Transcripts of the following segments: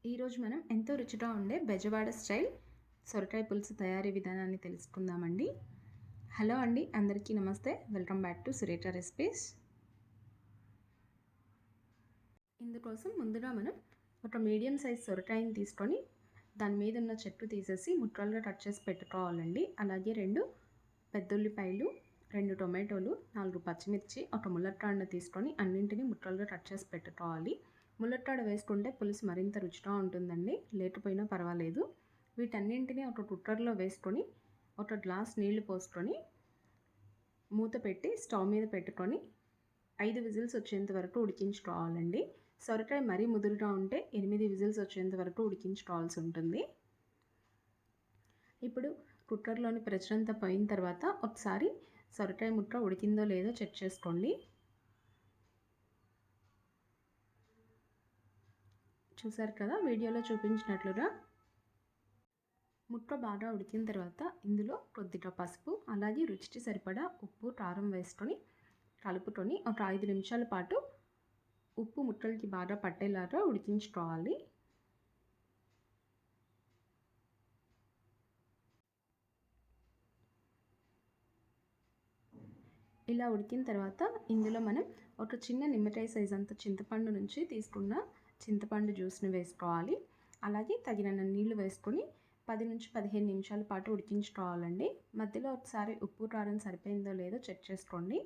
ఈరోజు మనం ఎంతో రుచిగా ఉండే బెజవాడ స్టైల్ సొరకాయ పులుసు తయారీ విధానాన్ని తెలుసుకుందామండి. హలో అండి, అందరికీ నమస్తే. Welcome back to Surekha recipes. ఇందుకోసం ముందుగా మనం ఒక మీడియం సైజ్ సొరకాయని తీసుకొని దాని మీద ఉన్న చెట్టు తీసేసి ముక్కలుగా కట్ చేసి పెట్టుకోవాలండి. అలాగే 2 పెద్దుల్లిపాయలు, 2 టొమాటోలు, 4 పచ్చిమిర్చి, ఒక ములక్కాడను తీసుకొని అన్నింటినీ ముక్కలుగా కట్ చేసి పెట్టుకోవాలి. ములక్కాడ వేసుకుంటే పులుసు మరింత రుచిగా ఉంటుందండి, లేకపోయినా పర్వాలేదు. వీటన్నింటినీ ఒక కుక్కర్లో వేసుకొని ఒక గ్లాస్ నీళ్లు పోసుకొని మూత పెట్టి స్టవ్ మీద పెట్టుకొని 5 విజిల్స్ వచ్చేంత వరకు ఉడికించుకోవాలండి. సొరకాయ మరీ ముదురుగా ఉంటే 8 విజిల్స్ వచ్చేంత వరకు ఉడికించుకోవాల్సి ఉంటుంది. ఇప్పుడు కుక్కర్లోని ప్రెషర్ అంతా పోయిన తర్వాత ఒకసారి సొరకాయ ముక్క ఉడికిందో లేదో చెక్ చేసుకోండి. చూసారు కదా, వీడియోలో చూపించినట్లుగా ముక్క బాగా ఉడికిన తర్వాత ఇందులో కొద్దిగా పసుపు, అలాగే రుచికి సరిపడా ఉప్పు, కారం వేసుకొని కలుపుకొని ఒక 5 నిమిషాల పాటు ఉప్పు ముక్కలకి బాగా పట్టేలాగా ఉడికించుకోవాలి. ఇలా ఉడికిన తర్వాత ఇందులో మనం ఒక చిన్న నిమ్మకాయ సైజ్ అంత చింతపండు నుంచి తీసుకున్న చింతపండు జ్యూస్ని వేసుకోవాలి. అలాగే తగినన్ని నీళ్లు వేసుకొని 10 నుంచి 15 నిమిషాల పాటు ఉడికించుకోవాలండి. మధ్యలో ఒకసారి ఉప్పు కారం సరిపోయిందో లేదో చెక్ చేసుకోండి.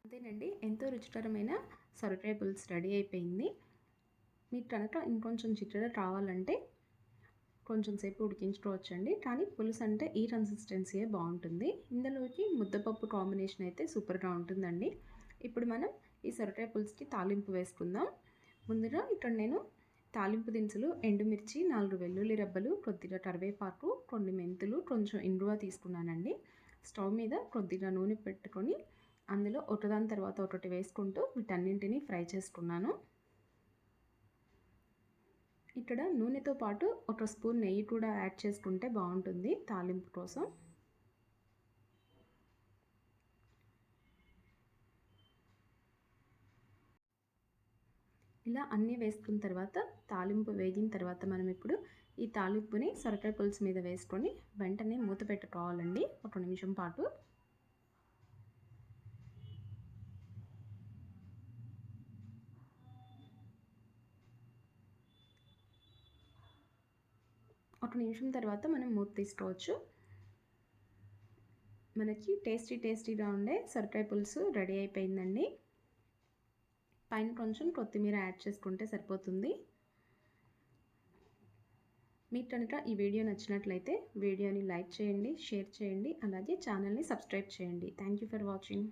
అంతేనండి, ఎంతో రుచికరమైన సొరకాయ పులుసు రెడీ అయిపోయింది. మీకు కనుక ఇంకొంచెం చిక్కగా కావాలంటే కొంచెం సేపు ఉడికించుకోవచ్చండి, కానీ పులుసు అంటే ఈ కన్సిస్టెన్సీయే బాగుంటుంది. ఇందులోకి ముద్దపప్పు కాంబినేషన్ అయితే సూపర్గా ఉంటుందండి. ఇప్పుడు మనం ఈ సొరకాయ పులుసుకి తాలింపు వేసుకుందాం. ముందుగా ఇక్కడ నేను తాలింపు దినుసులు ఎండుమిర్చి, 4 వెల్లుల్లి రెబ్బలు, కొద్దిగా కరివేపాకు, కొన్ని మెంతులు, కొంచెం ఇంగువ తీసుకున్నానండి. స్టవ్ మీద కొద్దిగా నూనె పెట్టుకొని అందులో ఒకదాని తర్వాత ఒకటి వేసుకుంటూ వీటన్నింటినీ ఫ్రై చేసుకున్నాను. ఇక్కడ నూనెతో పాటు ఒక స్పూన్ నెయ్యి కూడా యాడ్ చేసుకుంటే బాగుంటుంది తాలింపు కోసం. ఇలా అన్నీ వేసుకున్న తర్వాత తాలింపు వేగిన తర్వాత మనం ఇప్పుడు ఈ తాలింపుని సొరకాయ పులుసు మీద వేసుకొని వెంటనే మూత పెట్టుకోవాలండి 1 నిమిషం పాటు. ఒక నిమిషం తర్వాత మనం మూత తీసుకోవచ్చు. మనకి టేస్టీగా ఉండే సొరకాయ పులుసు రెడీ అయిపోయిందండి. పైన కొంచెం కొత్తిమీర యాడ్ చేసుకుంటే సరిపోతుంది. మీకు కనుక ఈ వీడియో నచ్చినట్లయితే వీడియోని లైక్ చేయండి, షేర్ చేయండి, అలాగే ఛానల్ని సబ్స్క్రైబ్ చేయండి. Thank you for watching.